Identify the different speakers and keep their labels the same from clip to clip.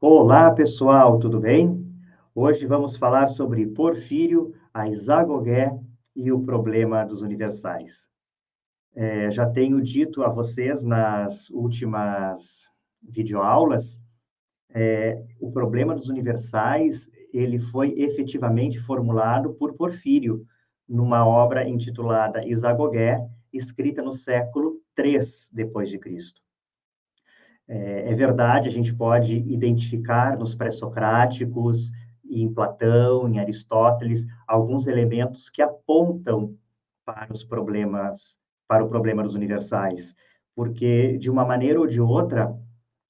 Speaker 1: Olá, pessoal, tudo bem? Hoje vamos falar sobre Porfírio, Aizagogé e o problema dos universais. Já tenho dito a vocês nas últimas videoaulas, o problema dos universais, ele foi efetivamente formulado por Porfírio, numa obra intitulada Isagogé, escrita no século III depois de Cristo. É verdade, a gente pode identificar nos pré-socráticos, em Platão, em Aristóteles, alguns elementos que apontam para os problemas, para o problema dos universais, porque de uma maneira ou de outra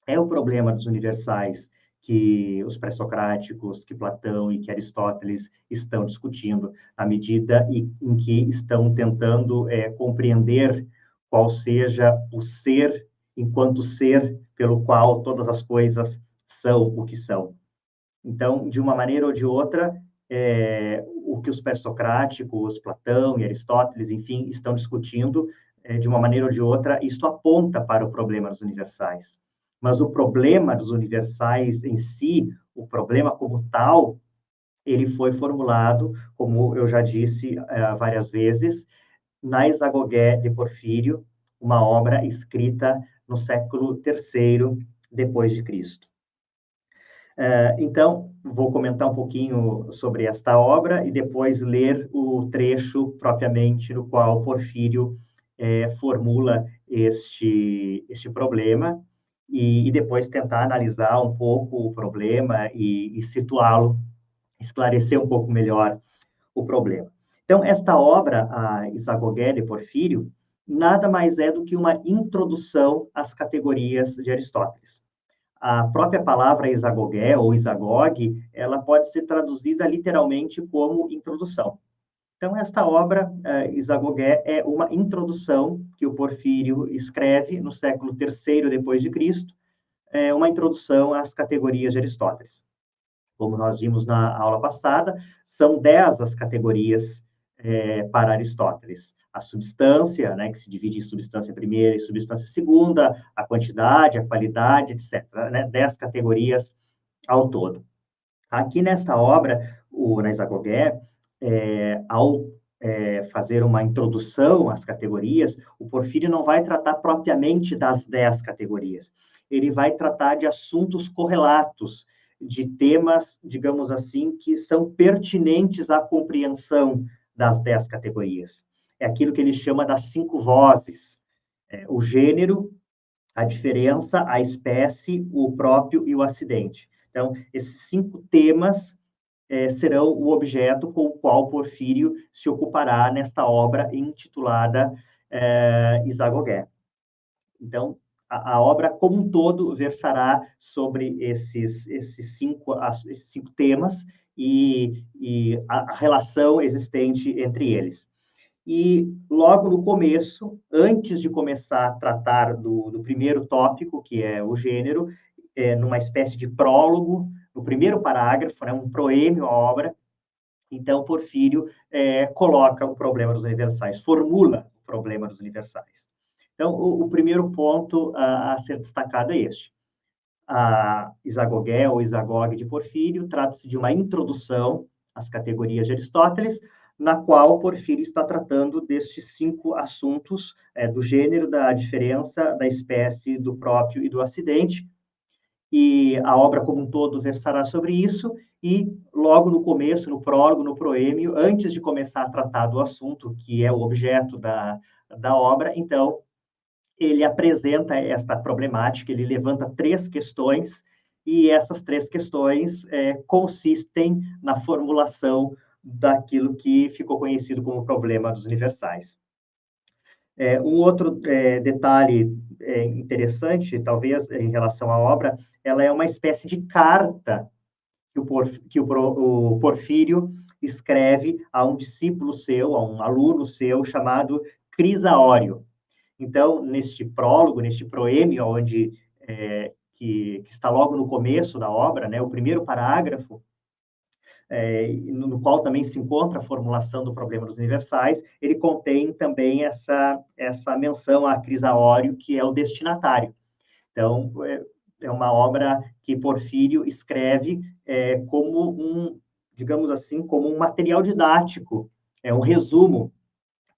Speaker 1: é o problema dos universais que os pré-socráticos, que Platão e que Aristóteles estão discutindo, à medida em que estão tentando compreender qual seja o ser enquanto ser pelo qual todas as coisas são o que são. Então, de uma maneira ou de outra, o que os pré-socráticos, Platão e Aristóteles, enfim, estão discutindo, de uma maneira ou de outra, isto aponta para o problema dos universais. Mas o problema dos universais em si, o problema como tal, ele foi formulado, como eu já disse várias vezes, na Isagogé de Porfírio, uma obra escrita no século III depois de Cristo. Então, vou comentar um pouquinho sobre esta obra e depois ler o trecho propriamente no qual Porfírio formula este problema e depois tentar analisar um pouco o problema e situá-lo, esclarecer um pouco melhor o problema. Então, esta obra, a Isagogé de Porfírio, nada mais é do que uma introdução às categorias de Aristóteles. A própria palavra Isagogé ou Isagogue, ela pode ser traduzida literalmente como introdução. Então, esta obra, Isagogé, é uma introdução que o Porfírio escreve no século III depois de Cristo, é uma introdução às categorias de Aristóteles. Como nós vimos na aula passada, são 10 as categorias para Aristóteles. A substância, né, que se divide em substância primeira e substância segunda, a quantidade, a qualidade, etc. Né, 10 categorias ao todo. Aqui nesta obra, o Isagogé, ao fazer uma introdução às categorias, o Porfírio não vai tratar propriamente das 10 categorias. Ele vai tratar de assuntos correlatos, de temas, digamos assim, que são pertinentes à compreensão das 10 categorias. É aquilo que ele chama das 5 vozes. O gênero, a diferença, a espécie, o próprio e o acidente. Então, esses 5 temas serão o objeto com o qual Porfírio se ocupará nesta obra intitulada Isagogé. Então, a obra como um todo versará sobre esses cinco temas e a relação existente entre eles. E logo no começo, antes de começar a tratar do primeiro tópico, que é o gênero, numa espécie de prólogo, no primeiro parágrafo, né, um proêmio à obra, então Porfírio coloca o problema dos universais, formula o problema dos universais. Então, o primeiro ponto a ser destacado é este. A Isagogé ou Isagogue de Porfírio trata-se de uma introdução às categorias de Aristóteles, na qual Porfírio está tratando destes 5 assuntos, do gênero, da diferença, da espécie, do próprio e do acidente, e a obra como um todo versará sobre isso, e logo no começo, no prólogo, no proêmio, antes de começar a tratar do assunto, que é o objeto da obra, então, ele apresenta esta problemática, ele levanta 3 questões, e essas 3 questões consistem na formulação daquilo que ficou conhecido como o problema dos universais. Um outro detalhe interessante, talvez, em relação à obra, ela é uma espécie de carta que o Porfírio escreve a um discípulo seu, a um aluno seu, chamado Crisaório. Então, neste prólogo, neste proêmio, onde que está logo no começo da obra, né, o primeiro parágrafo, no qual também se encontra a formulação do problema dos universais, ele contém também essa menção a Crisaório, que é o destinatário. Então, uma obra que Porfírio escreve como digamos assim, como um material didático, é um resumo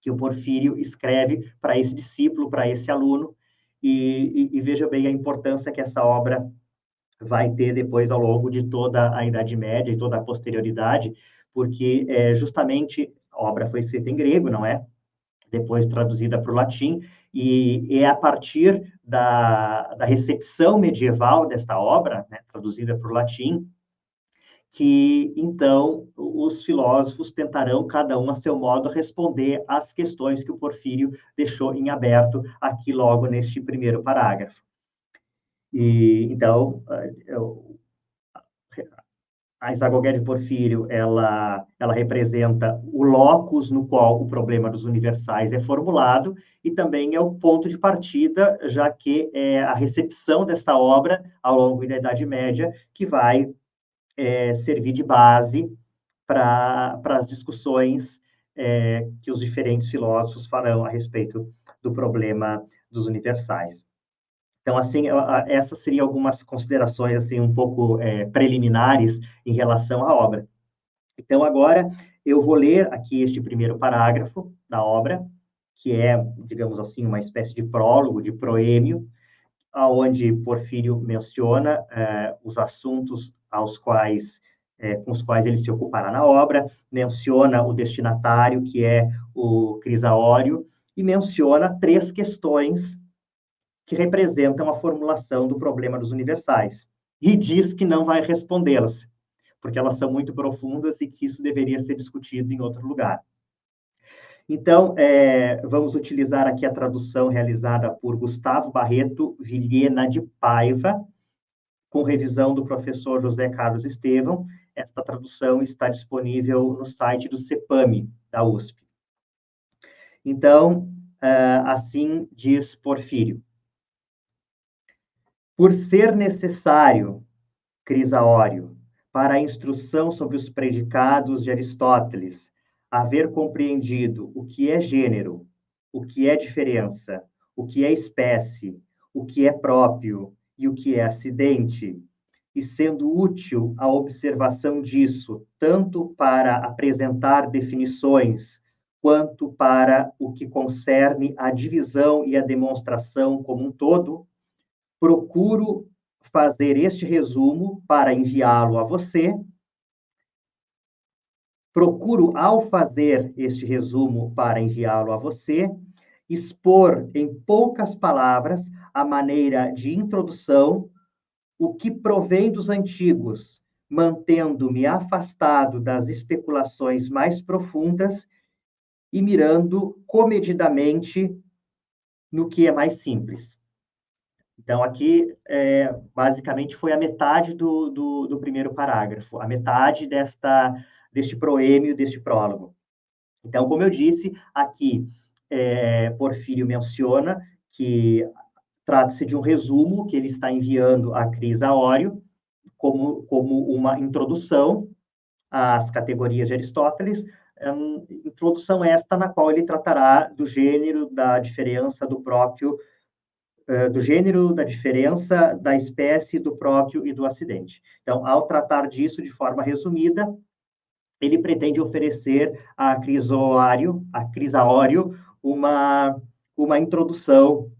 Speaker 1: que o Porfírio escreve para esse discípulo, para esse aluno, e veja bem a importância que essa obra vai ter depois ao longo de toda a Idade Média e toda a posterioridade, porque justamente a obra foi escrita em grego, não é? Depois traduzida para o latim, e é a partir da recepção medieval desta obra, né, traduzida para o latim, que, então, os filósofos tentarão, cada um a seu modo, responder às questões que o Porfírio deixou em aberto aqui logo neste primeiro parágrafo. E, então, a Isagogué de Porfírio, ela representa o locus no qual o problema dos universais é formulado e também é o ponto de partida, já que é a recepção desta obra ao longo da Idade Média que vai servir de base para as discussões que os diferentes filósofos farão a respeito do problema dos universais. Então, assim, essas seriam algumas considerações, assim, um pouco preliminares em relação à obra. Então, agora, eu vou ler aqui este primeiro parágrafo da obra, que é, digamos assim, uma espécie de prólogo, de proêmio, aonde Porfírio menciona os assuntos com os quais ele se ocupará na obra, menciona o destinatário, que é o Crisaório, e menciona 3 questões que representam a formulação do problema dos universais. E diz que não vai respondê-las, porque elas são muito profundas e que isso deveria ser discutido em outro lugar. Então, vamos utilizar aqui a tradução realizada por Gustavo Barreto Vilhena de Paiva, com revisão do professor José Carlos Estevão. Esta tradução está disponível no site do CEPAMI, da USP. Então, assim diz Porfírio. Por ser necessário, Crisaório, para a instrução sobre os predicados de Aristóteles, haver compreendido o que é gênero, o que é diferença, o que é espécie, o que é próprio e o que é acidente, e sendo útil a observação disso, tanto para apresentar definições, quanto para o que concerne a divisão e a demonstração como um todo, procuro fazer este resumo para enviá-lo a você. Procuro, ao fazer este resumo para enviá-lo a você, expor em poucas palavras a maneira de introdução, o que provém dos antigos, mantendo-me afastado das especulações mais profundas e mirando comedidamente no que é mais simples. Então, aqui, basicamente, foi a metade do primeiro parágrafo, a metade deste proêmio, deste prólogo. Então, como eu disse, aqui, Porfírio menciona que trata-se de um resumo que ele está enviando a Crisaório como uma introdução às categorias de Aristóteles, introdução esta na qual ele tratará do gênero, da diferença, do gênero, da diferença, da espécie, do próprio e do acidente. Então, ao tratar disso de forma resumida, ele pretende oferecer a Crisaório, uma introdução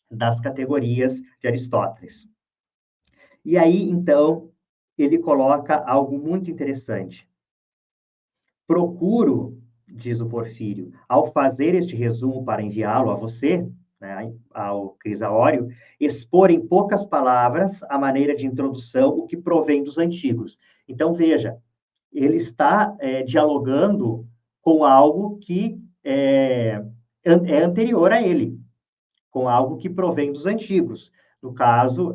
Speaker 1: das categorias de Aristóteles. E aí, então, ele coloca algo muito interessante. Procuro, diz o Porfírio, ao fazer este resumo para enviá-lo a você, né, ao Crisaório, expor em poucas palavras a maneira de introdução, o que provém dos antigos. Então, veja, ele está dialogando com algo que é anterior a ele, com algo que provém dos antigos. No caso,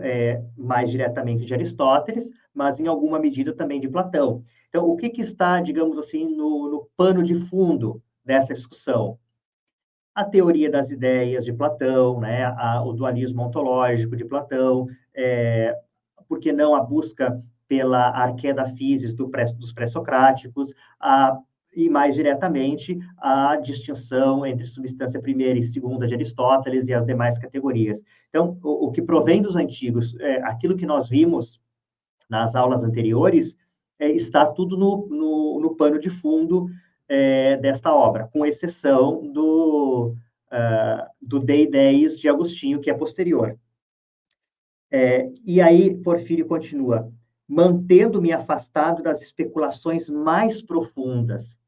Speaker 1: mais diretamente de Aristóteles, mas em alguma medida também de Platão. Então, o que está, digamos assim, no pano de fundo dessa discussão? A teoria das ideias de Platão, né? O dualismo ontológico de Platão, por que não a busca pela arqué da physis dos pré-socráticos, a e mais diretamente a distinção entre substância primeira e segunda de Aristóteles e as demais categorias. Então, o que provém dos antigos, aquilo que nós vimos nas aulas anteriores, está tudo no pano de fundo desta obra, com exceção do De Ideias de Agostinho, que é posterior. E aí, Porfírio continua, mantendo-me afastado das especulações mais profundas.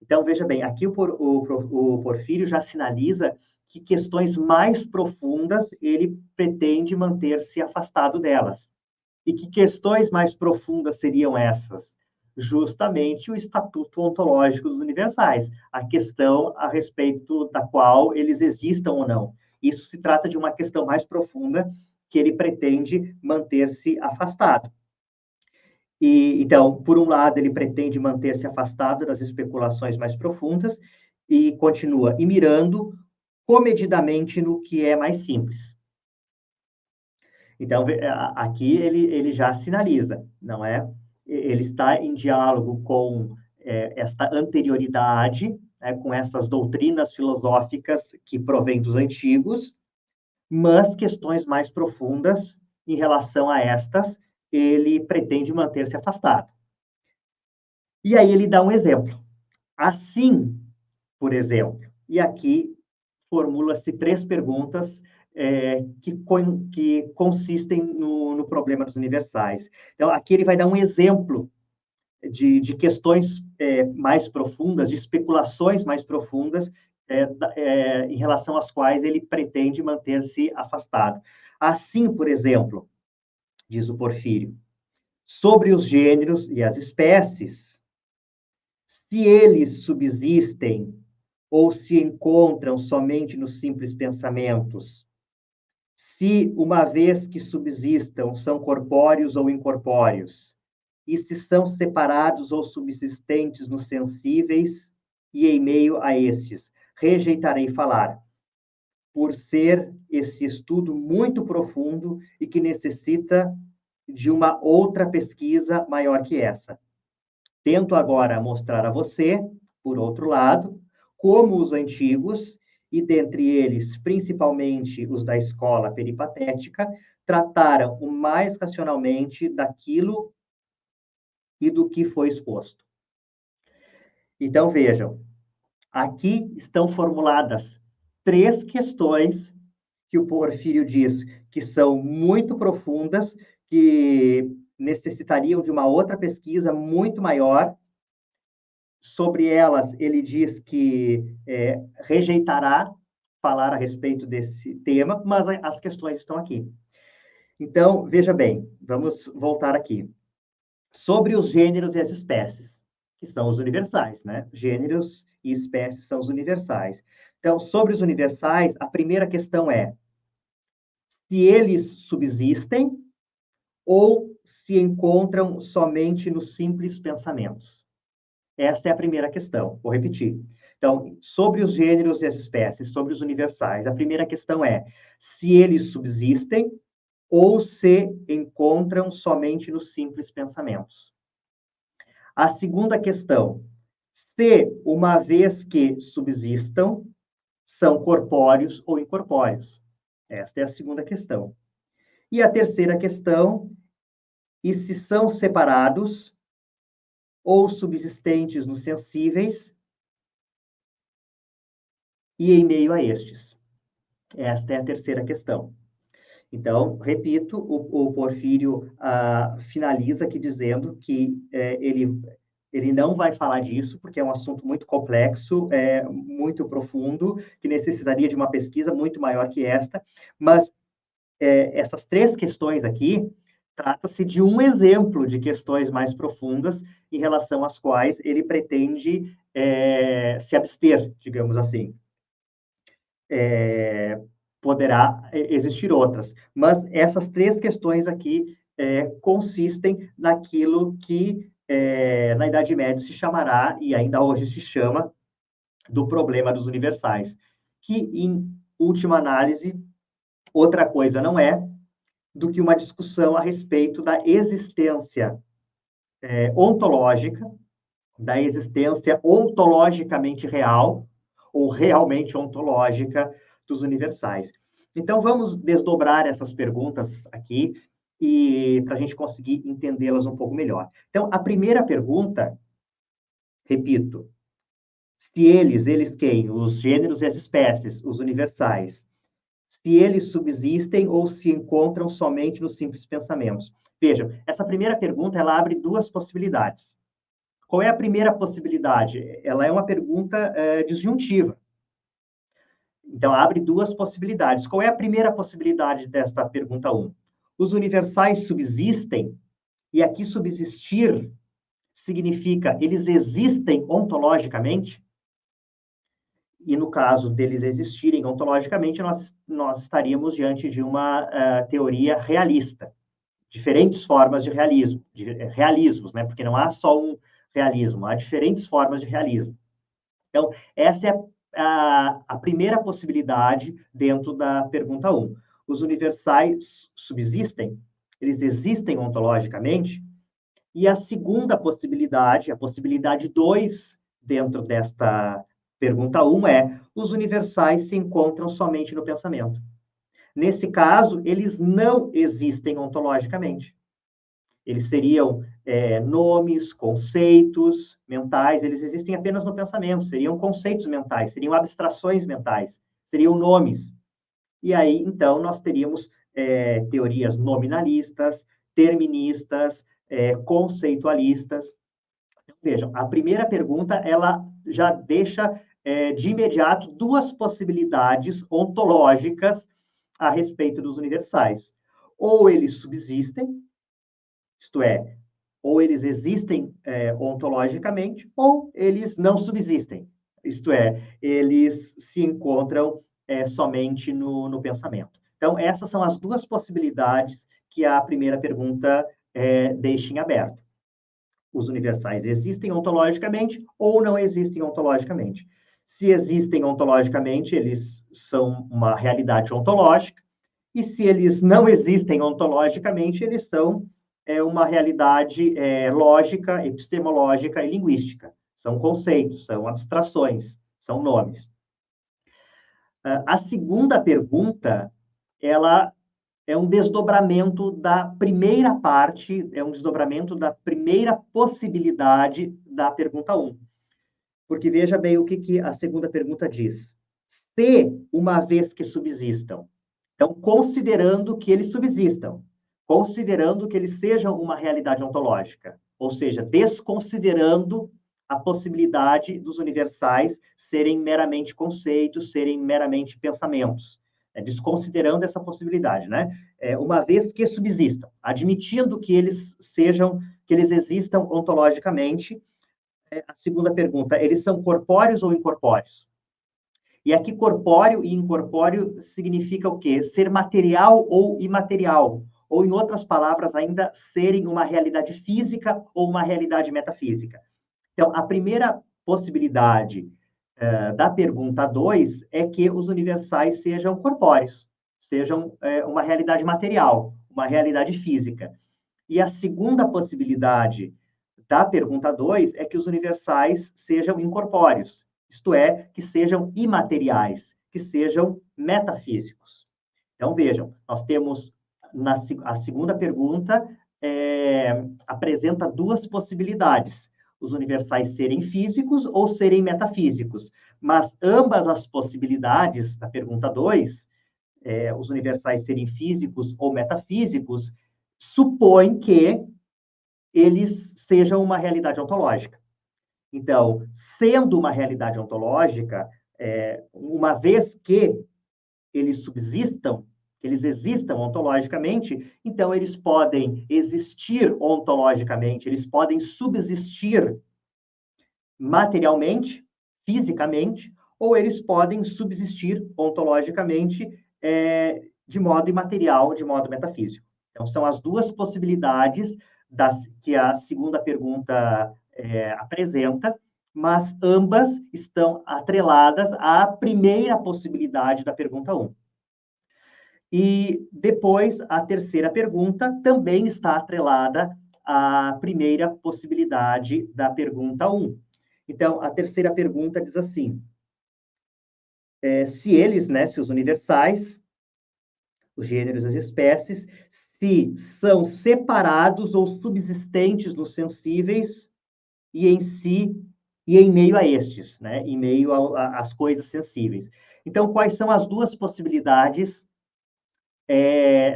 Speaker 1: Então, veja bem, aqui o Porfírio já sinaliza que questões mais profundas ele pretende manter-se afastado delas. E que questões mais profundas seriam essas? Justamente o estatuto ontológico dos universais, a questão a respeito da qual eles existam ou não. Isso se trata de uma questão mais profunda que ele pretende manter-se afastado. Então, por um lado, ele pretende manter-se afastado das especulações mais profundas e continua, e mirando comedidamente no que é mais simples. Então, aqui ele já sinaliza, não é? Ele está em diálogo com esta anterioridade, com essas doutrinas filosóficas que provêm dos antigos, mas questões mais profundas em relação a estas, ele pretende manter-se afastado. E aí ele dá um exemplo. Assim, por exemplo, e aqui formula-se 3 perguntas que consistem no problema dos universais. Então, aqui ele vai dar um exemplo de questões mais profundas, de especulações mais profundas, em relação às quais ele pretende manter-se afastado. Assim, por exemplo, diz o Porfírio, sobre os gêneros e as espécies, se eles subsistem ou se encontram somente nos simples pensamentos, se, uma vez que subsistam, são corpóreos ou incorpóreos, e se são separados ou subsistentes nos sensíveis, e em meio a estes, rejeitarei falar, por ser esse estudo muito profundo e que necessita de uma outra pesquisa maior que essa. Tento agora mostrar a você, por outro lado, como os antigos, e dentre eles, principalmente os da escola peripatética, trataram o mais racionalmente daquilo e do que foi exposto. Então, vejam, aqui estão formuladas 3 questões que o Porfírio diz que são muito profundas, que necessitariam de uma outra pesquisa muito maior. Sobre elas, ele diz que rejeitará falar a respeito desse tema, mas as questões estão aqui. Então, veja bem, vamos voltar aqui. Sobre os gêneros e as espécies, que são os universais, né? Gêneros e espécies são os universais. Então, sobre os universais, a primeira questão é se eles subsistem ou se encontram somente nos simples pensamentos. Essa é a primeira questão. Vou repetir. Então, sobre os gêneros e as espécies, sobre os universais, a primeira questão é se eles subsistem ou se encontram somente nos simples pensamentos. A segunda questão, se, uma vez que subsistam, são corpóreos ou incorpóreos. Esta é a segunda questão. E a terceira questão, e se são separados ou subsistentes nos sensíveis e em meio a estes. Esta é a terceira questão. Então, repito, o Porfírio finaliza aqui dizendo que ele não vai falar disso, porque é um assunto muito complexo, muito profundo, que necessitaria de uma pesquisa muito maior que esta, mas essas 3 questões aqui, trata-se de um exemplo de questões mais profundas em relação às quais ele pretende se abster, digamos assim. Poderá existir outras, mas essas 3 questões aqui consistem naquilo que na Idade Média se chamará, e ainda hoje se chama, do problema dos universais, que, em última análise, outra coisa não é do que uma discussão a respeito da existência ontológica da existência ontologicamente real, ou realmente ontológica, dos universais. Então, vamos desdobrar essas perguntas aqui, e para a gente conseguir entendê-las um pouco melhor. Então, a primeira pergunta, repito, se eles quem? Os gêneros e as espécies, os universais, se eles subsistem ou se encontram somente nos simples pensamentos. Vejam, essa primeira pergunta, ela abre duas possibilidades. Qual é a primeira possibilidade? Ela é uma pergunta disjuntiva. Então, abre duas possibilidades. Qual é a primeira possibilidade desta pergunta 1? Os universais subsistem, e aqui subsistir significa eles existem ontologicamente? E no caso deles existirem ontologicamente, nós estaríamos diante de uma teoria realista. Diferentes formas de realismo, realismos, né? Porque não há só um realismo, há diferentes formas de realismo. Então, essa é a primeira possibilidade dentro da pergunta 1. Os universais subsistem? Eles existem ontologicamente? E a segunda possibilidade, a possibilidade 2, dentro desta pergunta 1, é: os universais se encontram somente no pensamento. Nesse caso, eles não existem ontologicamente. Eles seriam nomes, conceitos mentais, eles existem apenas no pensamento, seriam conceitos mentais, seriam abstrações mentais, seriam nomes. E aí, então, nós teríamos teorias nominalistas, terministas, conceitualistas. Vejam, a primeira pergunta, ela já deixa de imediato duas possibilidades ontológicas a respeito dos universais. Ou eles subsistem, isto é, ou eles existem ontologicamente, ou eles não subsistem, isto é, eles se encontram somente no pensamento. Então, essas são as duas possibilidades que a primeira pergunta deixa em aberto. Os universais existem ontologicamente ou não existem ontologicamente. Se existem ontologicamente, eles são uma realidade ontológica, e se eles não existem ontologicamente, eles são uma realidade lógica, epistemológica e linguística. São conceitos, são abstrações, são nomes. A segunda pergunta, ela é um desdobramento da primeira parte, é um desdobramento da primeira possibilidade da pergunta 1. Porque veja bem o que a segunda pergunta diz. Se, uma vez que subsistam, então, considerando que eles subsistam, considerando que eles sejam uma realidade ontológica, ou seja, desconsiderando a possibilidade dos universais serem meramente conceitos, serem meramente pensamentos, desconsiderando essa possibilidade, né? Uma vez que subsistam, admitindo que eles existam ontologicamente, a segunda pergunta, eles são corpóreos ou incorpóreos? E aqui corpóreo e incorpóreo significa o quê? Ser material ou imaterial. Ou, em outras palavras, ainda serem uma realidade física ou uma realidade metafísica. Então, a primeira possibilidade da pergunta 2 é que os universais sejam corpóreos, sejam uma realidade material, uma realidade física. E a segunda possibilidade da pergunta 2 é que os universais sejam incorpóreos, isto é, que sejam imateriais, que sejam metafísicos. Então, vejam, nós temos a segunda pergunta apresenta duas possibilidades: os universais serem físicos ou serem metafísicos. Mas ambas as possibilidades da pergunta 2, os universais serem físicos ou metafísicos, supõem que eles sejam uma realidade ontológica. Então, sendo uma realidade ontológica, uma vez que eles subsistam, que eles existam ontologicamente, então eles podem existir ontologicamente, eles podem subsistir materialmente, fisicamente, ou eles podem subsistir ontologicamente de modo imaterial, de modo metafísico. Então, são as duas possibilidades que a segunda pergunta apresenta, mas ambas estão atreladas à primeira possibilidade da pergunta 1. E depois, a terceira pergunta também está atrelada a primeira possibilidade da pergunta 1. Então, a terceira pergunta diz assim: se eles, né, se os universais, os gêneros e as espécies, se são separados ou subsistentes nos sensíveis e em si e em meio a estes, né, em meio às coisas sensíveis. Então, quais são as duas possibilidades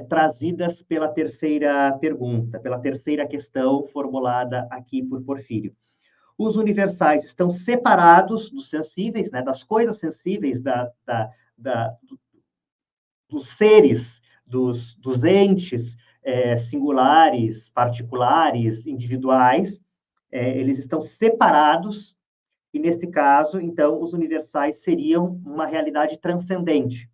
Speaker 1: trazidas pela terceira pergunta, pela terceira questão formulada aqui por Porfírio? Os universais estão separados dos sensíveis, né, das coisas sensíveis, dos seres, dos entes singulares, particulares, individuais, eles estão separados, e neste caso, então, os universais seriam uma realidade transcendente.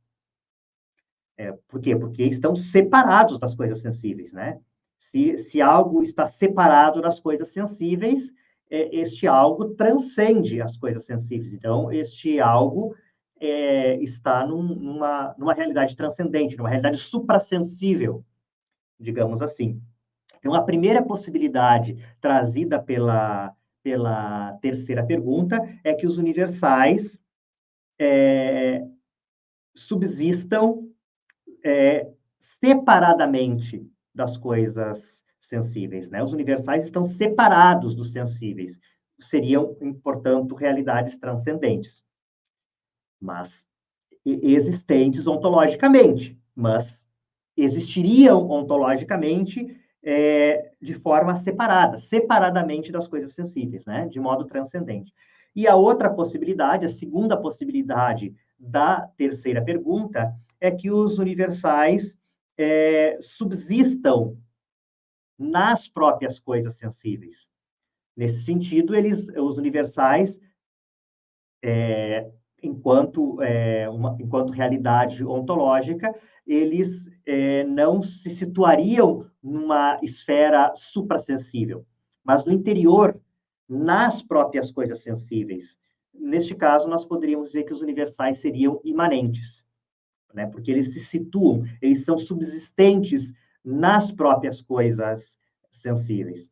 Speaker 1: Por quê? Porque estão separados das coisas sensíveis, né? Se algo está separado das coisas sensíveis, este algo transcende as coisas sensíveis. Então, este algo está numa realidade transcendente, numa realidade suprassensível, digamos assim. Então, a primeira possibilidade trazida pela terceira pergunta é que os universais subsistam separadamente das coisas sensíveis, né? Os universais estão separados dos sensíveis, seriam, portanto, realidades transcendentes, mas existentes ontologicamente, mas existiriam ontologicamente de forma separada, separadamente das coisas sensíveis, né? De modo transcendente. E a outra possibilidade, a segunda possibilidade da terceira pergunta, é que os universais subsistam nas próprias coisas sensíveis. Nesse sentido, os universais, enquanto realidade ontológica, eles não se situariam numa esfera suprassensível, mas no interior, nas próprias coisas sensíveis. Neste caso, nós poderíamos dizer que os universais seriam imanentes, né? Porque eles se situam, eles são subsistentes nas próprias coisas sensíveis.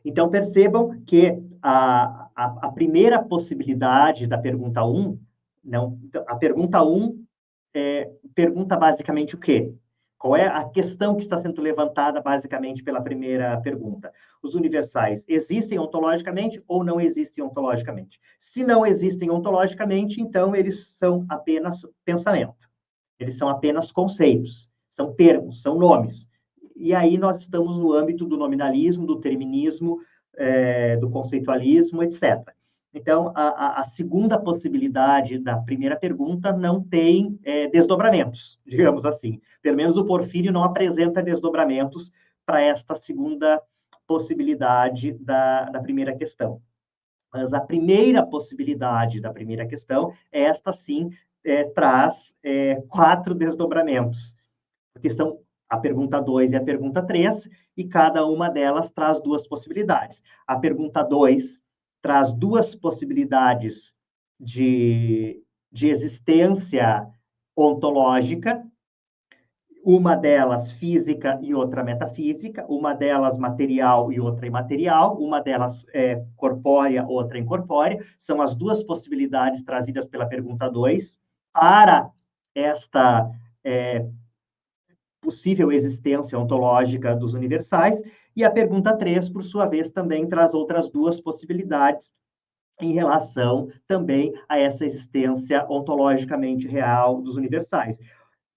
Speaker 1: Então, percebam que a primeira possibilidade da pergunta 1, não, a pergunta 1 pergunta basicamente o quê? Qual é a questão que está sendo levantada basicamente pela primeira pergunta? Os universais existem ontologicamente ou não existem ontologicamente? Se não existem ontologicamente, então eles são apenas pensamento. Eles são apenas conceitos, são termos, são nomes. E aí nós estamos no âmbito do nominalismo, do terminismo, do conceitualismo, etc. Então, a segunda possibilidade da primeira pergunta não tem desdobramentos, digamos assim. Pelo menos o Porfírio não apresenta desdobramentos para esta segunda possibilidade da primeira questão. Mas a primeira possibilidade da primeira questão, esta sim, traz 4 desdobramentos, porque são a pergunta 2 e a pergunta 3, e cada uma delas traz 2 possibilidades. A pergunta 2 traz 2 possibilidades de existência ontológica, uma delas física e outra metafísica, uma delas material e outra imaterial, uma delas corpórea, outra incorpórea. São as 2 possibilidades trazidas pela pergunta 2 para esta possível existência ontológica dos universais. E a pergunta 3, por sua vez, também traz outras 2 possibilidades em relação também a essa existência ontologicamente real dos universais.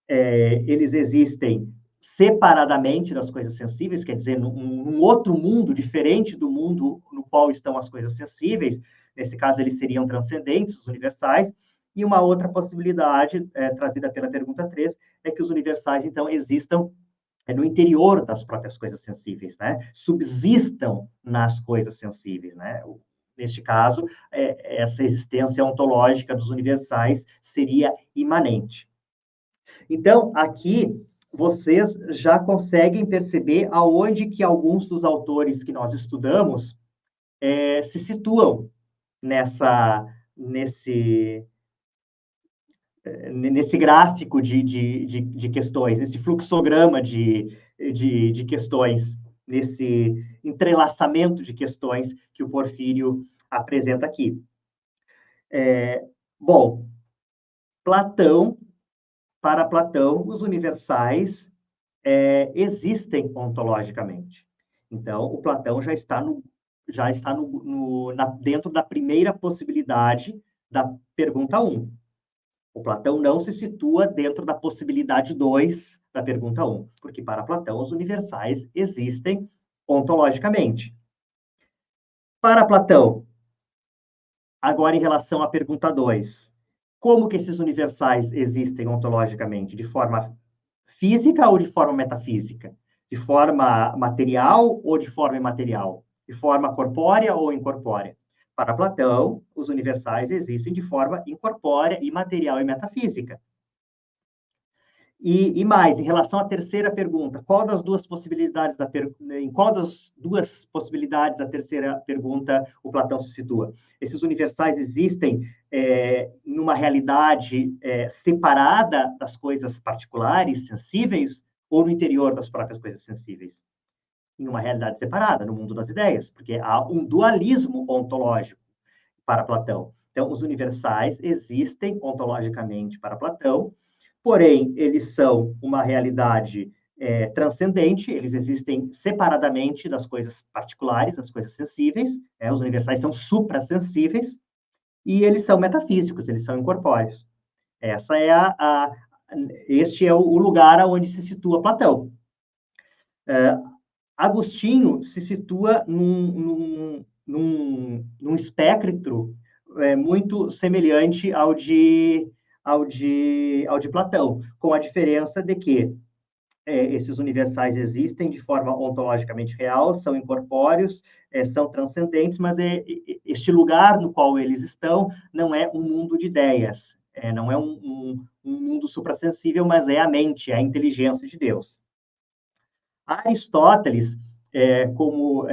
Speaker 1: Eles existem separadamente das coisas sensíveis, quer dizer, num outro mundo diferente do mundo no qual estão as coisas sensíveis. Nesse caso, eles seriam transcendentes, os universais. E uma outra possibilidade, trazida pela pergunta 3, é que os universais, então, existam no interior das próprias coisas sensíveis, né? Subsistam nas coisas sensíveis, né? Neste caso, essa existência ontológica dos universais seria imanente. Então, aqui, vocês já conseguem perceber aonde que alguns dos autores que nós estudamos se situam nesse gráfico de questões, nesse fluxograma de questões nesse entrelaçamento de questões que o Porfírio apresenta aqui. Bom, para Platão, os universais existem ontologicamente. Então, o Platão já está dentro da primeira possibilidade da pergunta 1. O Platão não se situa dentro da possibilidade 2 da pergunta 1, porque para Platão os universais existem ontologicamente. Para Platão, agora em relação à pergunta 2, como que esses universais existem ontologicamente? De forma física ou de forma metafísica? De forma material ou de forma imaterial? De forma corpórea ou incorpórea? Para Platão, os universais existem de forma incorpórea, imaterial e metafísica. E mais, em relação à terceira pergunta, em qual das duas possibilidades a terceira pergunta o Platão se situa? Esses universais existem numa realidade separada das coisas particulares, sensíveis, ou no interior das próprias coisas sensíveis? Em uma realidade separada, no mundo das ideias, porque há um dualismo ontológico para Platão. Então, os universais existem ontologicamente para Platão, porém, eles são uma realidade transcendente, eles existem separadamente das coisas particulares, das coisas sensíveis, os universais são suprassensíveis, e eles são metafísicos, eles são incorpóreos. Este é o lugar onde se situa Platão. Agostinho se situa num espectro muito semelhante ao de Platão, com a diferença de que esses universais existem de forma ontologicamente real, são incorpóreos, são transcendentes, mas este lugar no qual eles estão não é um mundo de ideias, não é um mundo suprassensível, mas é a mente, é a inteligência de Deus. Aristóteles, como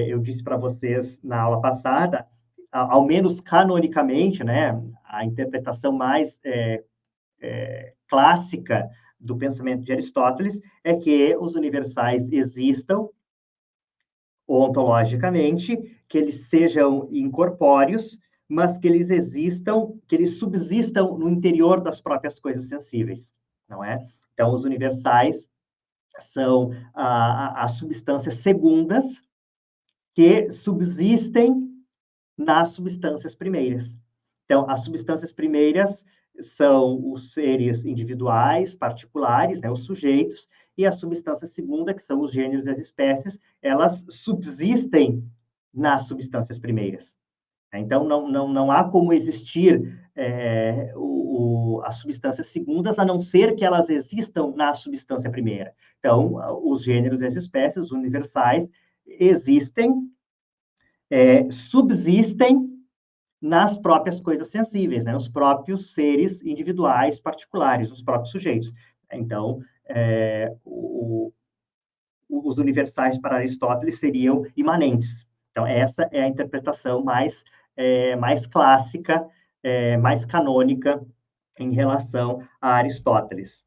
Speaker 1: eu disse para vocês na aula passada, ao menos canonicamente, né, a interpretação mais clássica do pensamento de Aristóteles é que os universais existam ontologicamente, que eles sejam incorpóreos, mas que eles existam, que eles subsistam no interior das próprias coisas sensíveis, não é? Então, os universais são as substâncias segundas que subsistem nas substâncias primeiras. Então, as substâncias primeiras são os seres individuais, particulares, né, os sujeitos, e a substância segunda, que são os gêneros e as espécies, elas subsistem nas substâncias primeiras. Então, não há como existir as substâncias segundas, a não ser que elas existam na substância primeira. Então, os gêneros e as espécies universais existem, subsistem nas próprias coisas sensíveis, né? Os próprios seres individuais, particulares, os próprios sujeitos. Então, os universais para Aristóteles seriam imanentes. Então, essa é a interpretação mais clássica, mais canônica em relação a Aristóteles.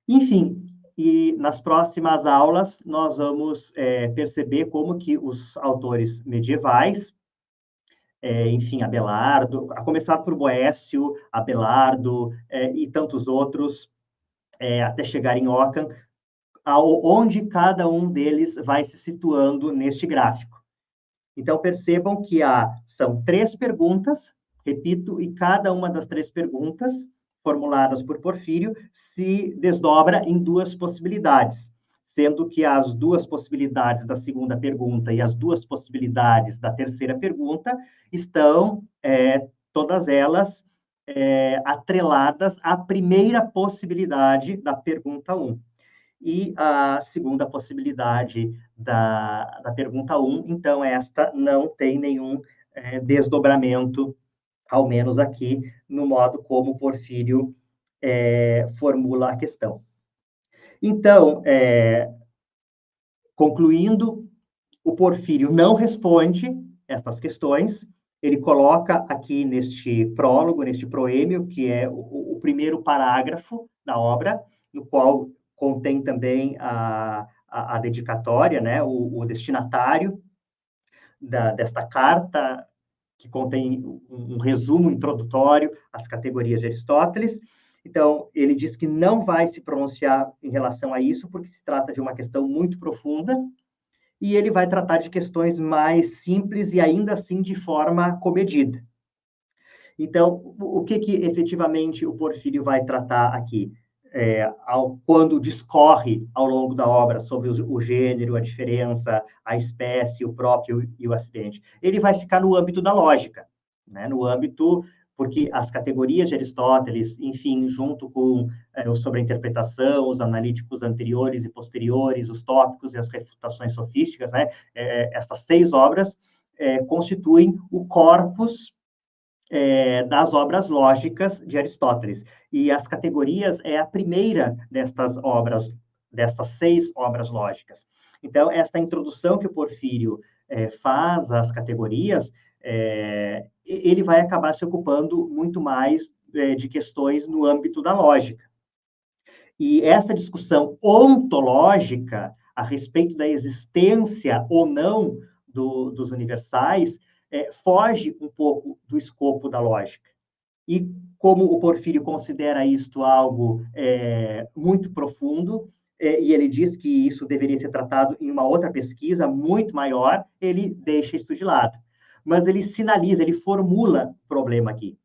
Speaker 1: Enfim, e nas próximas aulas nós vamos perceber como que os autores medievais, enfim, Abelardo, a começar por Boécio, Abelardo e tantos outros, até chegar em Ockham, onde cada um deles vai se situando neste gráfico. Então, percebam que são 3 perguntas, repito, e cada uma das 3 perguntas, formuladas por Porfírio, se desdobra em 2 possibilidades, sendo que as 2 possibilidades da segunda pergunta e as 2 possibilidades da terceira pergunta estão, todas elas, atreladas à primeira possibilidade da pergunta 1. E a segunda possibilidade da pergunta 1, então, esta não tem nenhum desdobramento, ao menos aqui, no modo como Porfírio formula a questão. Então, concluindo, o Porfírio não responde estas questões, ele coloca aqui neste prólogo, neste proêmio, que é o primeiro parágrafo da obra, no qual contém também a dedicatória, né, o destinatário desta carta, que contém um resumo introdutório às categorias de Aristóteles. Então, ele diz que não vai se pronunciar em relação a isso, porque se trata de uma questão muito profunda, e ele vai tratar de questões mais simples e ainda assim de forma comedida. Então, o que efetivamente o Porfírio vai tratar aqui? Quando discorre ao longo da obra sobre o gênero, a diferença, a espécie, o próprio e o acidente. Ele vai ficar no âmbito da lógica, né? No âmbito, porque as categorias de Aristóteles, enfim, junto com sobre a interpretação, os analíticos anteriores e posteriores, os tópicos e as refutações sofísticas, né? Essas 6 obras constituem o corpus das obras lógicas de Aristóteles. E as categorias é a primeira destas obras, destas 6 obras lógicas. Então, esta introdução que o Porfírio faz às categorias, ele vai acabar se ocupando muito mais de questões no âmbito da lógica. E essa discussão ontológica a respeito da existência ou não dos universais foge um pouco do escopo da lógica. E como o Porfírio considera isto algo muito profundo, e ele diz que isso deveria ser tratado em uma outra pesquisa muito maior, ele deixa isso de lado. Mas ele sinaliza, ele formula o problema aqui.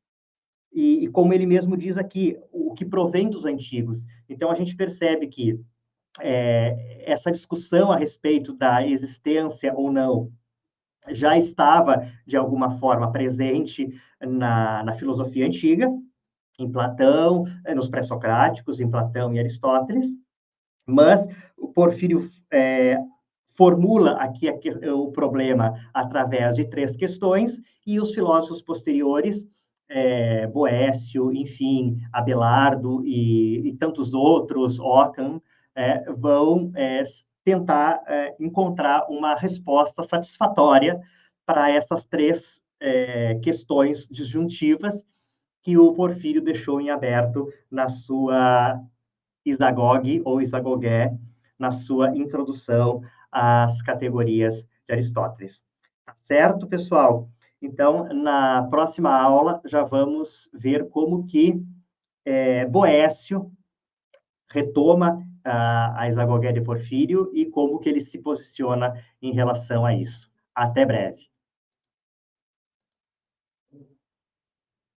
Speaker 1: E como ele mesmo diz aqui, o que provém dos antigos. Então, a gente percebe que essa discussão a respeito da existência ou não já estava, de alguma forma, presente na filosofia antiga, em Platão, nos pré-socráticos, em Platão e Aristóteles, mas o Porfírio formula aqui o problema através de 3 questões, e os filósofos posteriores, Boécio, enfim, Abelardo e tantos outros, Ockham, vão tentar encontrar uma resposta satisfatória para essas 3 questões disjuntivas que o Porfírio deixou em aberto na sua Isagoge ou Isagogé, na sua introdução às categorias de Aristóteles. Tá certo, pessoal? Então, na próxima aula, já vamos ver como que Boécio retoma a Isagoge de Porfírio e como que ele se posiciona em relação a isso. Até breve.